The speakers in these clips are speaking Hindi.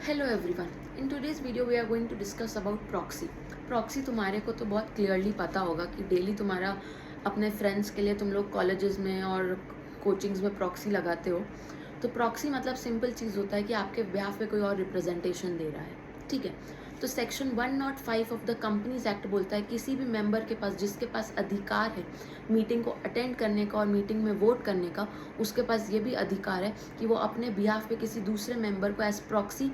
Hello everyone, in today's video we are going to discuss about proxy. Proxy तुम्हारे को तो बहुत क्लियरली पता होगा कि डेली तुम्हारा अपने फ्रेंड्स के लिए तुम लोग कॉलेजेस में और कोचिंग्स में प्रॉक्सी लगाते हो। तो प्रॉक्सी मतलब सिंपल चीज़ होता है कि आपके बिहाफ पे कोई और रिप्रेजेंटेशन दे रहा है, ठीक है। तो section 105 of the companies act बोलता है किसी भी मेंबर के पास जिसके पास अधिकार है मीटिंग को अटेंड करने का और मीटिंग में वोट करने का, उसके पास ये भी अधिकार है कि वो अपने बिहाफ पे किसी दूसरे मेंबर को एज प्रॉक्सी,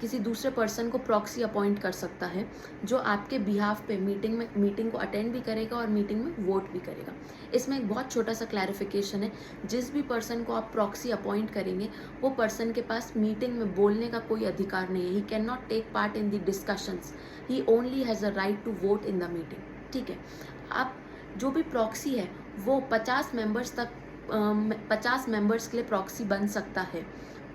किसी दूसरे पर्सन को प्रॉक्सी अपॉइंट कर सकता है जो आपके बिहाफ पे मीटिंग को अटेंड भी करेगा और मीटिंग में वोट भी करेगा। इसमें एक बहुत छोटा सा क्लैरिफिकेशन है, जिस भी पर्सन को आप प्रॉक्सी अपॉइंट करेंगे वो पर्सन के पास मीटिंग में बोलने का कोई अधिकार नहीं है। He can not take part in the discussions, he only has a right to vote in the meeting, ठीक है। आप जो भी प्रॉक्सी है वो 50 मेंबर्स तक 50 मेंबर्स के लिए प्रॉक्सी बन सकता है।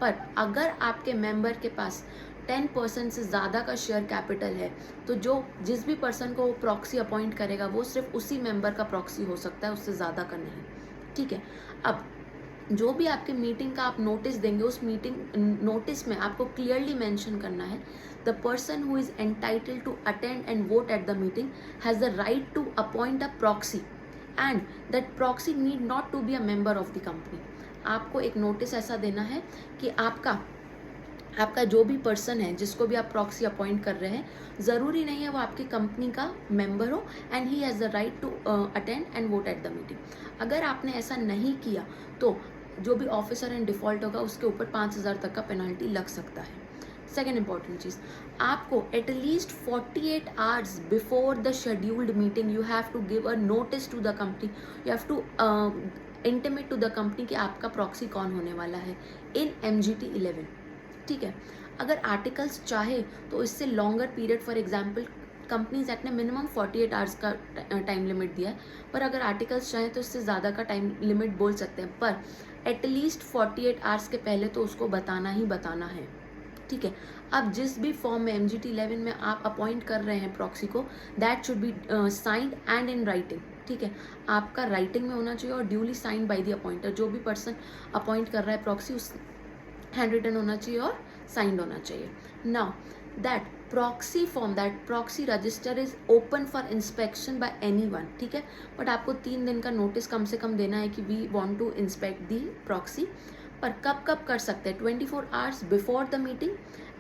पर अगर आपके मेंबर के पास 10% से ज़्यादा का शेयर कैपिटल है तो जिस भी पर्सन को वो प्रॉक्सी अपॉइंट करेगा वो सिर्फ उसी मेंबर का प्रॉक्सी हो सकता है, उससे ज़्यादा का नहीं, ठीक है। अब जो भी आपके मीटिंग का आप नोटिस देंगे उस मीटिंग नोटिस में आपको क्लियरली मेंशन करना है the person who is entitled to attend and vote at the meeting has the right to appoint a proxy and that proxy need not to be a member of the company. आपको एक नोटिस ऐसा देना है कि आपका जो भी पर्सन है जिसको भी आप प्रॉक्सी अपॉइंट कर रहे हैं ज़रूरी नहीं है वो आपकी कंपनी का मेंबर हो and he has the right to attend and vote at the meeting. अगर आपने ऐसा नहीं किया तो जो भी ऑफिसर इन डिफ़ॉल्ट होगा उसके ऊपर 5,000 तक का पेनल्टी लग सकता है। सेकेंड इंपॉर्टेंट चीज़, आपको at least 48 hours before the scheduled meeting you have to give a notice to the company, you have to intimate to the company कि आपका प्रॉक्सी कौन होने वाला है इन MGT 11, ठीक है। अगर आर्टिकल्स चाहे तो इससे longer period, for example companies act ने मिनिमम 48 आवर्स का टाइम लिमिट दिया है, पर अगर आर्टिकल्स चाहें तो इससे ज़्यादा का टाइम लिमिट बोल सकते हैं, पर एटलीस्ट 48 आवर्स के पहले तो उसको बताना ही बताना है, ठीक है। अब जिस भी फॉर्म में MGT 11 में आप अपॉइंट कर रहे हैं प्रॉक्सी को, that should be signed and in writing, ठीक है। आपका राइटिंग में होना चाहिए और duly signed by the appointer. जो भी पर्सन अपॉइंट कर रहा है प्रॉक्सी उस हैंड रिटन होना चाहिए और साइंड होना चाहिए। Now that proxy form, that proxy register is open for inspection bye anyone, ठीक है। बट आपको 3 दिन का नोटिस कम से कम देना है कि we want to inspect the proxy. पर कब कब कर सकते हैं? 24 hours before the meeting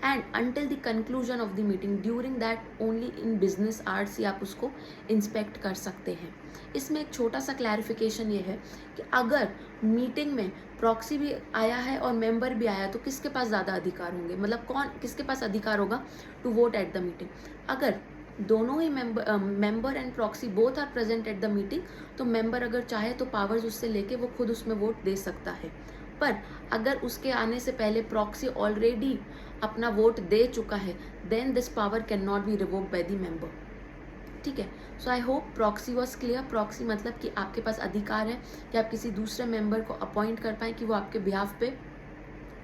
and until the conclusion of the meeting, during that only in business hours ही आप उसको इंस्पेक्ट कर सकते हैं। इसमें एक छोटा सा क्लैरिफिकेशन ये है कि अगर मीटिंग में प्रॉक्सी भी आया है और मेंबर भी आया तो किसके पास ज़्यादा अधिकार होंगे, मतलब किसके पास अधिकार होगा to vote at the meeting. अगर दोनों ही member and proxy both are present at the meeting तो मेंबर अगर चाहे तो पावर्स उससे लेके वो खुद उसमें वोट दे सकता है। पर अगर उसके आने से पहले प्रॉक्सी ऑलरेडी अपना वोट दे चुका है then this power can not be revoked by the member, ठीक है। So I hope proxy was clear. Proxy मतलब कि आपके पास अधिकार है कि आप किसी दूसरे मेंबर को अपॉइंट कर पाएँ कि वो आपके बिहाफ पे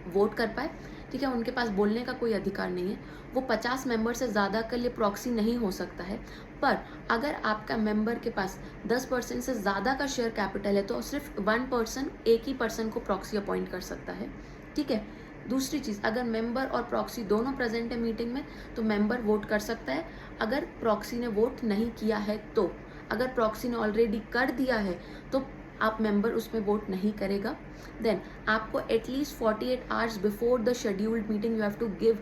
वोट कर पाए, ठीक है। उनके पास बोलने का कोई अधिकार नहीं है। वो 50 मेंबर से ज़्यादा के लिए प्रॉक्सी नहीं हो सकता है। पर अगर आपका मेंबर के पास 10% से ज़्यादा का शेयर कैपिटल है तो सिर्फ 1 पर्सन, एक ही पर्सन को प्रॉक्सी अपॉइंट कर सकता है, ठीक है। दूसरी चीज़, अगर मेंबर और प्रॉक्सी दोनों प्रेजेंट है मीटिंग में तो मेंबर वोट कर सकता है। अगर प्रॉक्सी ने वोट नहीं किया है तो, अगर प्रॉक्सी ने ऑलरेडी कर दिया है तो आप मेंबर उसमें वोट नहीं करेगा। देन आपको at least 48 hours before the scheduled meeting you have to give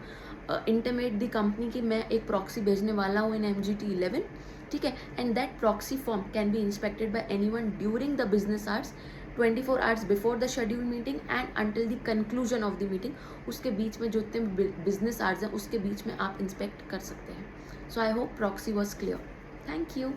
intimate the company कि मैं एक प्रॉक्सी भेजने वाला हूँ इन MGT 11, ठीक है। And that proxy form can be inspected bye anyone during the business hours 24 hours before the schedule meeting and until the conclusion of the meeting. उसके बीच में जो इतने बिजनेस आवर्स हैं उसके बीच में आप इंस्पेक्ट कर सकते हैं। So I hope proxy was clear. Thank you.